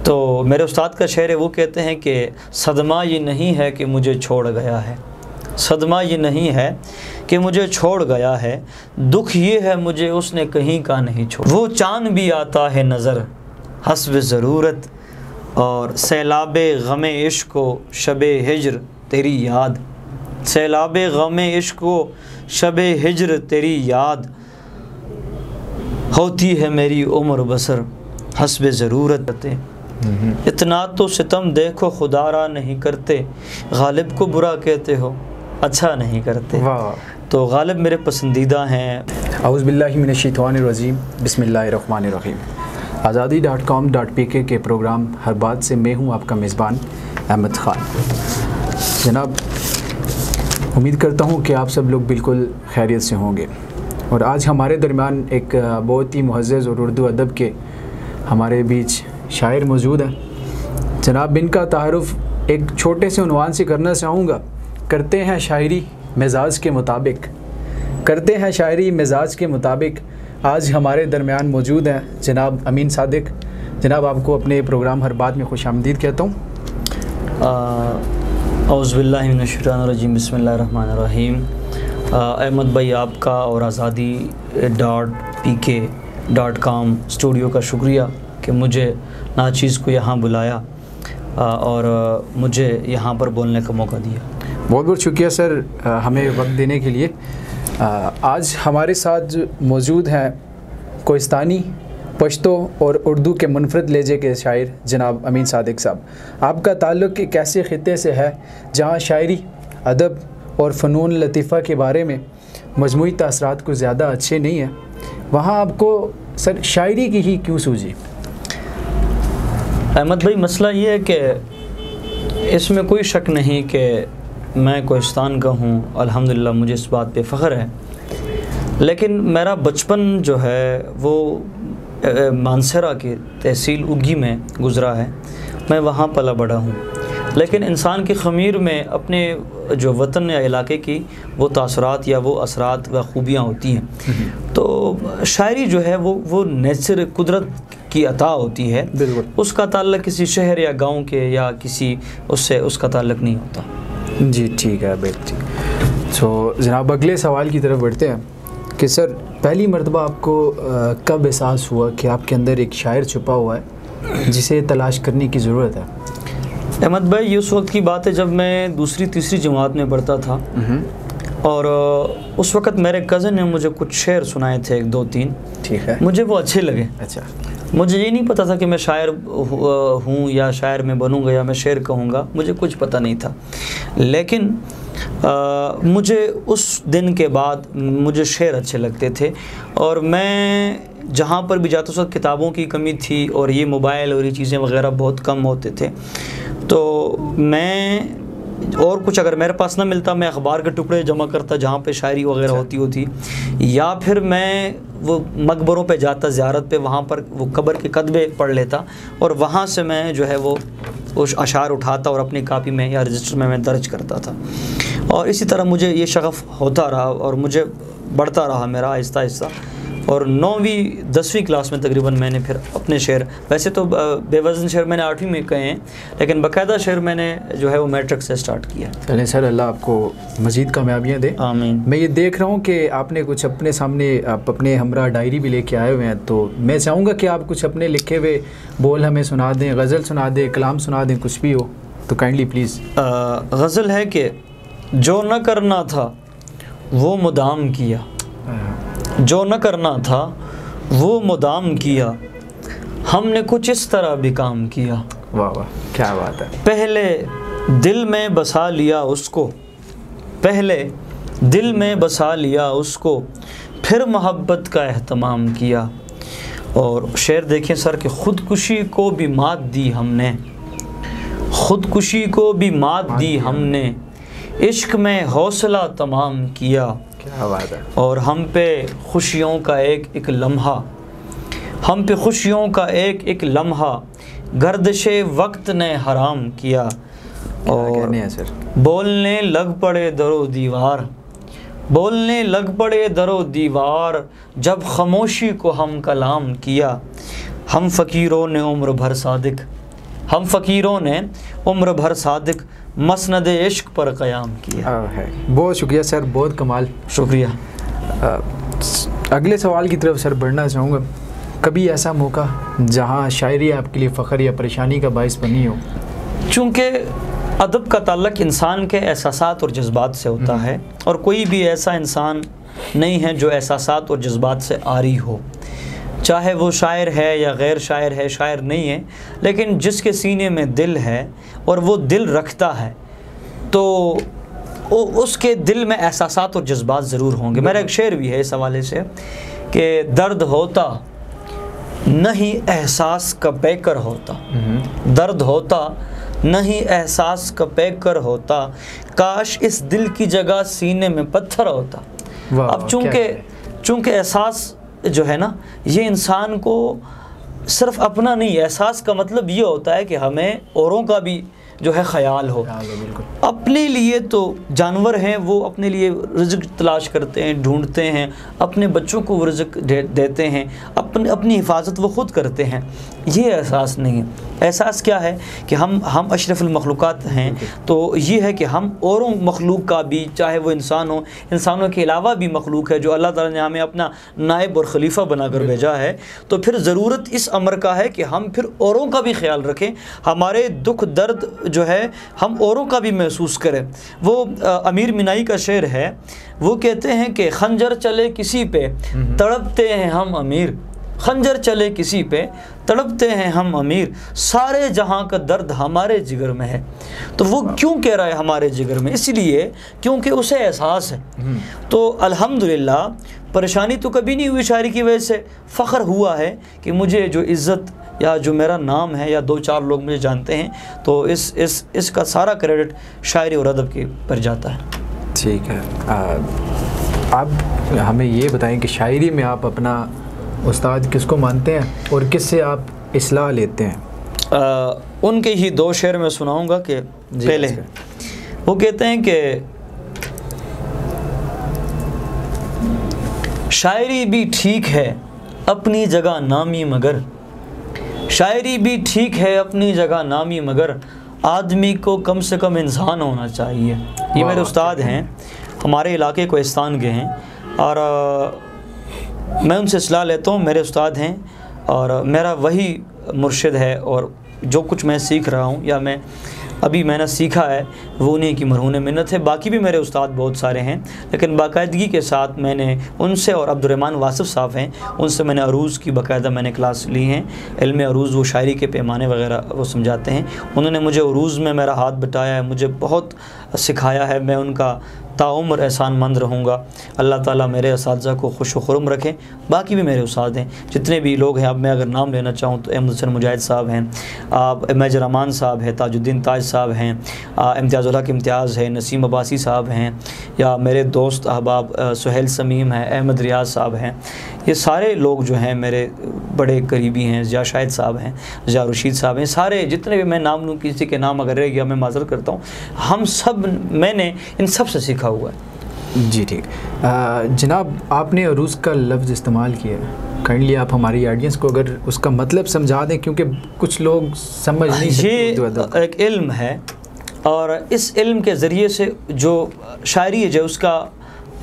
तो मेरे उस्ताद का शेर है, वो कहते हैं कि सदमा ये नहीं है कि मुझे छोड़ गया है, सदमा ये नहीं है कि मुझे छोड़ गया है, दुख ये है मुझे उसने कहीं का नहीं छोड़। वो चाँद भी आता है नज़र हस्ब ज़रूरत, और सैलाबे ग़मे इश्क़ को शबे हिज्र तेरी याद, सैलाबे ग़मे इश्क़ को शबे हिज्र तेरी याद, होती है मेरी उम्र बसर हस्ब ज़रूरत। इतना तो सितम देखो खुदारा नहीं करते, गालिब को बुरा कहते हो अच्छा नहीं करते। वाह। तो गालिब मेरे पसंदीदा हैं। औज़ु बिल्लाहि मिनश्शैतानिर्रजीम, बिस्मिल्लाहिर्रहमानिर्रहीम। आज़ादी.com.pk के प्रोग्राम हर बात से मैं हूँ आपका मेज़बान अहमद ख़ान। जनाब, उम्मीद करता हूँ कि आप सब लोग बिल्कुल खैरियत से होंगे। और आज हमारे दरमियान एक बहुत ही मुअज़्ज़ज़ और उर्दू अदब के हमारे बीच शायर मौजूद हैं। जनाब, इनका तारुफ़ एक छोटे से उन्वान से करना चाहूँगा। करते हैं शायरी मिजाज के मुताबिक, करते हैं शायरी मिजाज के मुताबिक। आज हमारे दरमियान मौजूद हैं जनाब अमीन सादिक। जनाब, आपको अपने प्रोग्राम हर बात में खुशामदीद कहता हूँ। औज़ु बिल्लाहि मिनश्शैतानिर्रजीम, बिस्मिल्लाहिर्रहमानिर्रहीम। अहमद भाई, आपका और आज़ादी.pk.com स्टूडियो का शुक्रिया कि मुझे नाचीज़ को यहाँ बुलाया और मुझे यहाँ पर बोलने का मौका दिया। बहुत बहुत शुक्रिया सर, हमें वक्त देने के लिए। आज हमारे साथ मौजूद हैं कोहिस्तानी, पश्तो और उर्दू के मुनफरद लहजे के शायर जनाब अमीन सादिक साहब। आपका ताल्लुक़ एक ऐसे ख़ित्ते से है जहाँ शायरी, अदब और फ़नून लतीफ़ा के बारे में मजमूई तासरात कुछ ज़्यादा अच्छे नहीं हैं, वहाँ आपको सर शायरी की ही क्यों सूझी? अहमद भाई, मसला ये है कि इसमें कोई शक नहीं कि मैं कोहिस्तान का हूँ, अल्हम्दुलिल्लाह मुझे इस बात पे फ़ख्र है। लेकिन मेरा बचपन जो है वो मानसरा की तहसील उगी में गुज़रा है, मैं वहाँ पला बड़ा हूँ। लेकिन इंसान की ख़मीर में अपने जो वतन या इलाके की वो तासरात या वो असरात व ख़ूबियाँ होती हैं। तो शायरी जो है वो नेचर, कुदरत की अता होती है, उसका ताल्लुक़ किसी शहर या गांव के या किसी उससे उसका ताल्लुक़ नहीं होता। जी ठीक है बेटी। तो जनाब, अगले सवाल की तरफ बढ़ते हैं कि सर, पहली मर्तबा आपको कब एहसास हुआ कि आपके अंदर एक शायर छुपा हुआ है जिसे तलाश करने की ज़रूरत है? अहमद भाई, ये उस वक्त की बात है जब मैं दूसरी तीसरी जमात में पढ़ता था और उस वक़्त मेरे कज़न ने मुझे कुछ शेर सुनाए थे, एक दो तीन। ठीक है। मुझे वो अच्छे लगे। अच्छा। मुझे ये नहीं पता था कि मैं शायर हूँ या शायर में बनूँगा या मैं शेर कहूँगा, मुझे कुछ पता नहीं था। लेकिन मुझे उस दिन के बाद मुझे शेर अच्छे लगते थे और मैं जहाँ पर भी जाता उस वक्त किताबों की कमी थी और ये मोबाइल और ये चीज़ें वगैरह बहुत कम होते थे। तो मैं और कुछ अगर मेरे पास ना मिलता, मैं अखबार के टुकड़े जमा करता जहाँ पे शायरी वगैरह होती या फिर मैं वो मकबरों पे जाता ज़ियारत पे, वहाँ पर वो कब्र के कतबे पढ़ लेता और वहाँ से मैं जो है वो अशार उठाता और अपनी कापी में या रजिस्टर में मैं दर्ज करता था। और इसी तरह मुझे ये शगफ़ होता रहा और मुझे बढ़ता रहा मेरा आहिस्ता आहिस्ता। और 9वीं 10वीं क्लास में तकरीबन मैंने फिर अपने शेर, वैसे तो बेवज़न शेर मैंने 8वीं में कहे हैं, लेकिन बाकायदा शेर मैंने जो है वो मैट्रिक से स्टार्ट किया। चलें सर, अल्लाह आपको मज़ीद कामयाबियाँ दे। आमीन। मैं ये देख रहा हूँ कि आपने कुछ अपने सामने, आप अपने हमरा डायरी भी लेके आए हुए हैं, तो मैं चाहूँगा कि आप कुछ अपने लिखे हुए बोल हमें सुना दें, गज़ल सुना दें, कलाम सुना दें, कुछ भी हो तो काइंडली प्लीज़। गज़ल है कि जो न करना था वो मुदाम किया, जो न करना था वो मुदाम किया, हमने कुछ इस तरह भी काम किया। वाह वाह, क्या बात है। पहले दिल में बसा लिया उसको, पहले दिल में बसा लिया उसको, फिर मोहब्बत का एहतमाम किया। और शेर देखें सर कि ख़ुदकुशी को भी मात दी हमने, ख़ुदकुशी को भी मात दी हमने, इश्क में हौसला तमाम किया। क्या बात है। और हम पे खुशियों का एक एक लम्हा, हम पे खुशियों का एक एक लम्हा, गर्दिशे वक्त ने हराम किया। और सर बोलने लग पड़े दरो दीवार, बोलने लग पड़े दरो दीवार, जब खामोशी को हम कलाम किया। हम फ़कीरों ने उम्र भर सादिक, हम फ़कीरों ने उम्र भर सादिक मसनद इश्क पर क़याम किया है। बहुत शुक्रिया सर, बहुत कमाल, शुक्रिया। अगले सवाल की तरफ सर बढ़ना चाहूँगा। कभी ऐसा मौका जहाँ शायरी आपके लिए फ़ख्र या परेशानी का बाइस बनी हो? चूँकि अदब का ताल्लुक़ इंसान के एहसासात और जज्बात से होता है, और कोई भी ऐसा इंसान नहीं है जो एहसासात और जज्बात से आरी हो, चाहे वो शायर है या गैर शायर है, शायर नहीं है, लेकिन जिसके सीने में दिल है और वो दिल रखता है तो उसके दिल में एहसासात और जज्बात ज़रूर होंगे। मेरा एक शेर भी है इस हवाले से कि दर्द होता नहीं एहसास का पैकर होता, दर्द होता नहीं एहसास का पैकर होता, काश इस दिल की जगह सीने में पत्थर होता। अब चूँकि एहसास जो है ना, ये इंसान को सिर्फ अपना नहीं, एहसास का मतलब ये होता है कि हमें औरों का भी जो है ख्याल हो। अपने लिए तो जानवर हैं, वो अपने लिए रिज़्क़ तलाश करते हैं, ढूंढते हैं, अपने बच्चों को वो रिज़्क़ देते हैं, अपनी हिफाजत वो ख़ुद करते हैं। ये एहसास नहीं है। एहसास क्या है कि हम अशरफुल मखलूक़ात हैं, तो ये है कि हम औरों मखलूक का भी, चाहे वो इंसान हो, इंसानों के अलावा भी मखलूक है जो अल्लाह ताला ने हमें अपना नायब और ख़लीफ़ा बनाकर भेजा है, तो फिर ज़रूरत इस अमर का है कि हम फिर औरों का भी ख्याल रखें, हमारे दुख दर्द जो है हम औरों का भी महसूस करें। वो अमीर मिनाई का शेर है, वो कहते हैं कि खंजर चले किसी पे तड़पते हैं हम अमीर, खंजर चले किसी पे तड़पते हैं हम अमीर, सारे जहां का दर्द हमारे जिगर में है। तो वो क्यों कह रहा है हमारे जिगर में? इसलिए क्योंकि उसे एहसास है। तो अल्हम्दुलिल्लाह परेशानी तो कभी नहीं हुई शायरी की वजह से, फ़ख्र हुआ है कि मुझे जो इज़्ज़त या जो मेरा नाम है या 2-4 लोग मुझे जानते हैं, तो इसका सारा क्रेडिट शायरी और अदब के पर जाता है। ठीक है, आप हमें ये बताएं कि शायरी में आप अपना उस्ताद किसको मानते हैं और किससे आप इस्लाह लेते हैं? उनके ही 2 शेर में सुनाऊंगा कि पहले वो कहते हैं कि शायरी भी ठीक है अपनी जगह नामी मगर, शायरी भी ठीक है अपनी जगह नामी मगर, आदमी को कम से कम इंसान होना चाहिए। ये मेरे उस्ताद हैं, हमारे इलाके कोहिस्तान के हैं, और मैं उनसे सलाह लेता हूँ। मेरे उस्ताद हैं और मेरा वही मुर्शिद है, और जो कुछ मैं सीख रहा हूँ या मैंने सीखा है वो उन्हीं की मरहून मिन्नत है। बाकी भी मेरे उस्ताद बहुत सारे हैं, लेकिन बाकायदगी के साथ मैंने उनसे, और अब्दुर्रहमान वासिफ़ साहब हैं, उनसे मैंने अरूज़ की बाकायदा मैंने क्लास ली हैं। इल्म अरूज़, वो शायरी के पैमाने वगैरह वो समझाते हैं। उन्होंने मुझे अरूज़ में मेरा हाथ बटाया है, मुझे बहुत सिखाया है। मैं उनका ताउम्र एहसानमंद रहूँगा। अल्लाह ताला मेरे असातिज़ा को खुश व खुर्म रखें। बाकी भी मेरे उस्ताद हैं, जितने भी लोग हैं, अब मैं अगर नाम लेना चाहूँ तो अहमद हुसैन मुजाहिद साहब हैं, मेजर अमान साहब हैं, ताजुद्दीन ताज साहब हैं, इम्तियाज़ुल हक इम्तियाज़ है, नसीम अब्बासी साहब हैं, या मेरे दोस्त अहबाब सुहेल समीम हैं, अहमद रियाज साहब हैं। ये सारे लोग जो हैं मेरे बड़े करीबी हैं। ज़िया शाहिद साहब हैं, ज़िया रशीद साहब हैं, सारे जितने भी मैं नाम लूँ, किसी के नाम अगर रह गया मैं माज़रत करता हूँ। हम सब, मैंने इन सब से सीखा हुआ है। जी ठीक। जनाब, आपने अरूज़ का लफ्ज़ इस्तेमाल किया है, काइंडली आप हमारी ऑडियंस को अगर उसका मतलब समझा दें, क्योंकि कुछ लोग समझ नहीं सकते। ये एक इल्म है, और इस इल्म के ज़रिए से जो शायरी है, जो उसका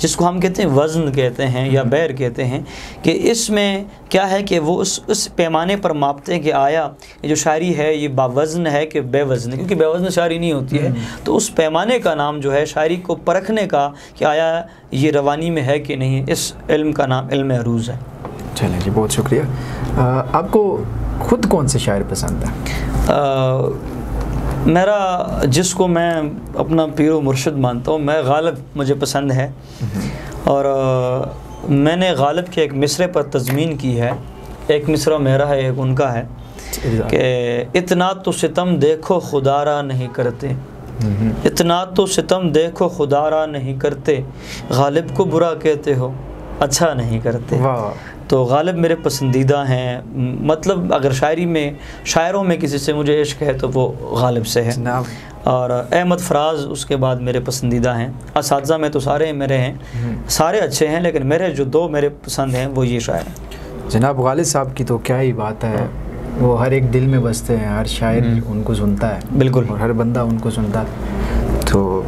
जिसको हम कहते हैं वज़न कहते हैं या बैर कहते हैं, कि इसमें क्या है कि वो उस पैमाने पर मापते हैं कि आया ये जो शायरी है ये बावज़न है कि बेवज़न है, क्योंकि बेवज़न शायरी नहीं होती है। तो उस पैमाने का नाम जो है शायरी को परखने का कि आया ये रवानी में है कि नहीं, इस इल्म का नाम इल्म अरूज़ है। चलें जी, बहुत शुक्रिया। आपको ख़ुद कौन से शायर पसंद है? मेरा जिसको मैं अपना पीर व मुर्शिद मानता हूँ, मैं गालिब मुझे पसंद है, और मैंने गालिब के एक मिसरे पर तज़मीन की है। एक मिसरा मेरा है, एक उनका है कि इतना तो सितम देखो खुदारा नहीं करते, इतना तो सितम देखो खुदारा नहीं करते, गालिब को बुरा कहते हो अच्छा नहीं करते। तो गालिब मेरे पसंदीदा हैं। मतलब अगर शायरी में, शायरों में किसी से मुझे इश्क है तो वो गालिब से है। और अहमद फराज उसके बाद मेरे पसंदीदा हैं। असातिज़ा में तो सारे मेरे हैं, सारे अच्छे हैं, लेकिन मेरे जो 2 मेरे पसंद हैं वो ये शायर हैं। जनाब गालिब साहब की तो क्या ही बात है, वो हर एक दिल में बसते हैं, हर शायर उनको सुनता है, बिल्कुल, और हर बंदा उनको सुनता है। तो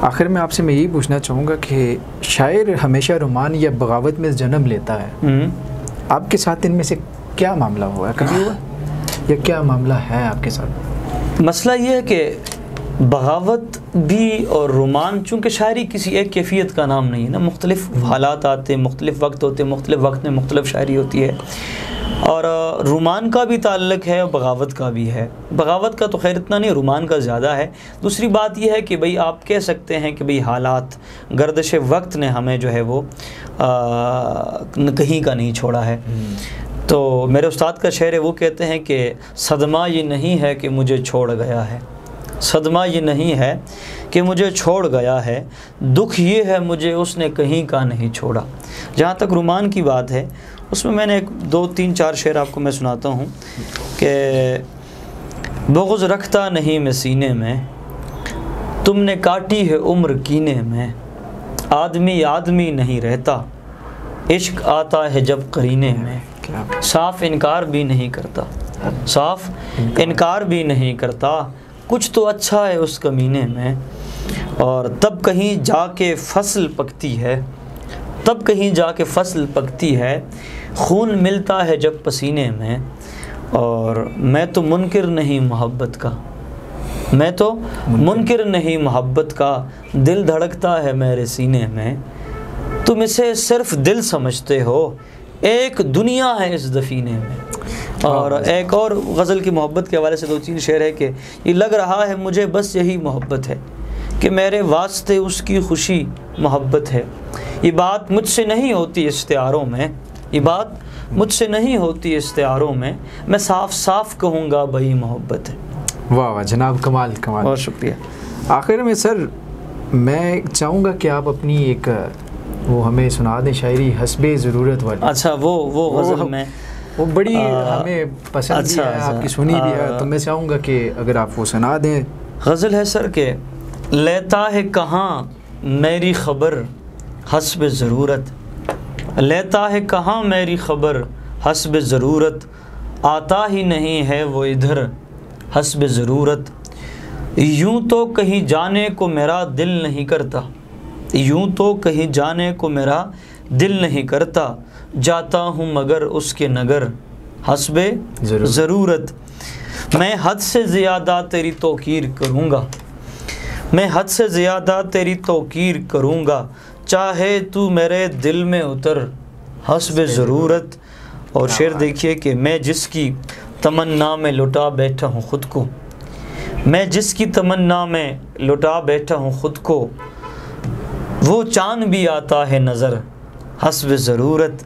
आखिर में आपसे मैं यही पूछना चाहूँगा कि शायर हमेशा रोमान या बगावत में जन्म लेता है, आपके साथ इनमें से क्या मामला हुआ है, कभी हुआ या क्या मामला है आपके साथ? मसला ये है कि बगावत भी और रोमान, चूँकि शायरी किसी एक कैफियत का नाम नहीं है ना, मुख्तलिफ हालात आते हैं, मुख्तलिफ वक्त होते हैं, मुख्तलिफ वक्त में मुख्तलिफ शायरी होती है। और रोमान का भी ताल्लुक़ है और बगावत का भी है। बगावत का तो खैर इतना नहीं, रोमान का ज़्यादा है। दूसरी बात यह है कि भाई आप कह सकते हैं कि भाई हालात, गर्दिश वक्त ने हमें जो है वो कहीं का नहीं छोड़ा है। तो मेरे उस्ताद का शेर है, वो कहते हैं कि सदमा ये नहीं है कि मुझे छोड़ गया है, सदमा ये नहीं है कि मुझे छोड़ गया है, दुख ये है मुझे उसने कहीं का नहीं छोड़ा। जहाँ तक रोमान की बात है, उसमें मैंने 2, 3, 4 शेर आपको मैं सुनाता हूँ कि बुग़्ज़ रखता नहीं मैं सीने में, तुमने काटी है उम्र कीने में, आदमी आदमी नहीं रहता, इश्क आता है जब करीने में, साफ़ इनकार भी नहीं करता, साफ़ इनकार भी नहीं करता, कुछ तो अच्छा है उस कमीने में। और तब कहीं जाके फसल पकती है, तब कहीं जाके फसल पकती है, खून मिलता है जब पसीने में। और मैं तो मुनकिर नहीं मोहब्बत का, मैं तो मुनकिर नहीं मोहब्बत का, दिल धड़कता है मेरे सीने में, तुम इसे सिर्फ दिल समझते हो, एक दुनिया है इस दफीने में। और एक और गज़ल की मोहब्बत के हवाले से 2-3 शेर है कि ये लग रहा है मुझे बस यही मोहब्बत है, कि मेरे वास्ते उसकी खुशी मोहब्बत है, ये बात मुझसे नहीं होती इश्तिहारों में, ये बात मुझसे नहीं होती इश्तिहारों में, मैं साफ़ साफ़ कहूँगा भाई मोहब्बत है। वाह वाह जनाब, कमाल कमाल, बहुत शुक्रिया। आखिर में सर मैं चाहूँगा कि आप अपनी एक वो हमें सुना दें शायरी हस्बे ज़रूरत वाली। अच्छा, वो गज़ल में वो बड़ी हमें पसंद अच्छा, है, आपकी सुनी भी है, तो मैं चाहूँगा कि अगर आप वो सुना दें। गज़ल है सर के, लेता है कहाँ मेरी ख़बर हस्ब ज़रूरत, लेता है कहाँ मेरी ख़बर हस्ब ज़रूरत, आता ही नहीं है वो इधर हस्ब ज़रूरत, यूँ तो कहीं जाने को मेरा दिल नहीं करता, यूँ तो कहीं जाने को मेरा दिल नहीं करता, जाता हूँ मगर उसके नगर हस्बे ज़रूरत, मैं हद से ज़्यादा तेरी तौकीर करूँगा, मैं हद से ज़्यादा तेरी तौकीर करूँगा, चाहे तू मेरे दिल में उतर हस्बे ज़रूरत। और शेर देखिए कि मैं जिसकी तमन्ना में लुटा बैठा हूँ ख़ुद को, मैं जिसकी तमन्ना में लुटा बैठा हूँ ख़ुद को, वो चाँद भी आता है नज़र हस्ब ज़रूरत।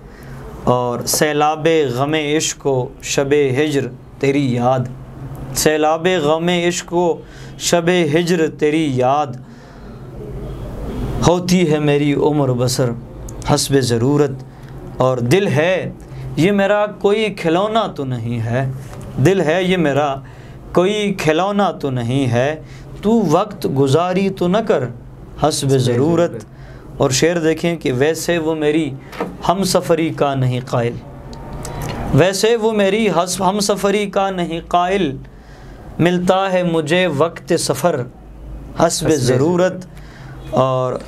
और सैलाबे ग़मे इश्क़ को शबे हिज्र तेरी याद, सैलाबे ग़मे इश्क़ को शबे हिज्र तेरी याद, होती है मेरी उम्र बसर हस्ब ज़रूरत। और दिल है ये मेरा कोई खिलौना तो नहीं है, दिल है ये मेरा कोई खिलौना तो नहीं है, तू वक्त गुजारी तो न कर हस्ब ज़रूरत। और शेर देखें कि वैसे वो मेरी हम सफ़री का नहीं कायल, वैसे वो मेरी हम सफ़री का नहीं कायल, मिलता है मुझे वक्त सफ़र हस्ब ज़रूरत। और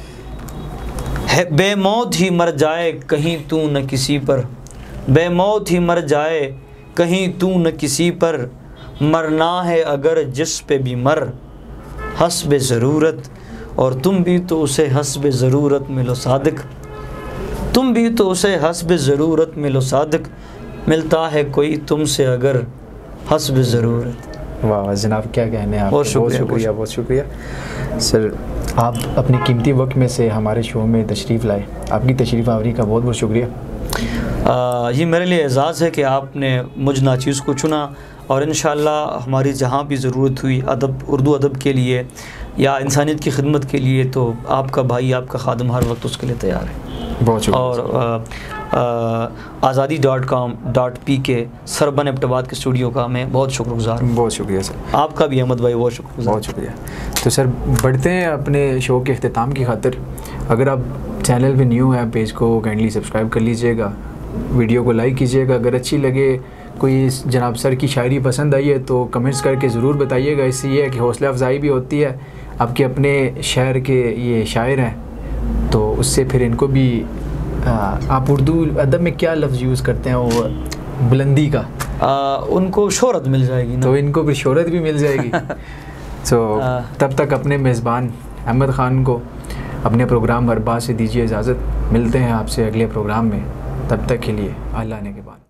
बेमौत ही मर जाए कहीं तू न किसी पर, बेमौत ही मर जाए कहीं तू न किसी पर, मरना है अगर जिस पे भी मर हस्ब ज़रूरत। और तुम भी तो उसे हस्ब ज़रूरत मिलो सादिक, तुम भी तो उसे हस्ब ज़रूरत मिलो सादिक, मिलता है कोई तुमसे अगर हस्ब ज़रूरत। वाह जनाब, क्या कहने हैं आप, बहुत शुक्रिया, बहुत शुक्रिया सर। आप अपने कीमती वक्त में से हमारे शो में तशरीफ़ लाए, आपकी तशरीफ़ आवरी का बहुत बहुत शुक्रिया। ये मेरे लिए एज़ाज़ है कि आपने मुझ नाचीज़ को चुना, और इंशाअल्लाह हमारी जहाँ भी ज़रूरत हुई अदब, उर्दू अदब के लिए या इंसानियत की खिदमत के लिए, तो आपका भाई, आपका खादम हर वक्त उसके लिए तैयार है। बहुत शुक्रिया। और azadi.com.pk सरबन एबटाबाद के स्टूडियो का मैं बहुत शुक्रगुज़ार हूँ। बहुत शुक्रिया सर। आपका भी अहमद भाई बहुत शुक्रगुज़ार। बहुत शुक्रिया। तो सर बढ़ते हैं अपने शो के अख्तिताम की खातिर। अगर आप चैनल पे न्यू हैं, पेज को काइंडली सब्सक्राइब कर लीजिएगा, वीडियो को लाइक कीजिएगा, अगर अच्छी लगे कोई जनाब सर की शायरी पसंद आई है तो कमेंट्स करके ज़रूर बताइएगा। इससे ये है कि हौसला अफजाई भी होती है, आपके अपने शहर के ये शायर हैं तो उससे फिर इनको भी आप उर्दू अदब में क्या लफ्ज़ यूज़ करते हैं वो बुलंदी का, उनको शोहरत मिल जाएगी ना, तो इनको फिर शोहरत भी मिल जाएगी। तो तब तक अपने मेज़बान अहमद ख़ान को अपने प्रोग्राम अरबाज़ से दीजिए इजाज़त। मिलते हैं आपसे अगले प्रोग्राम में, तब तक के लिए अल्लाह ने के बाद।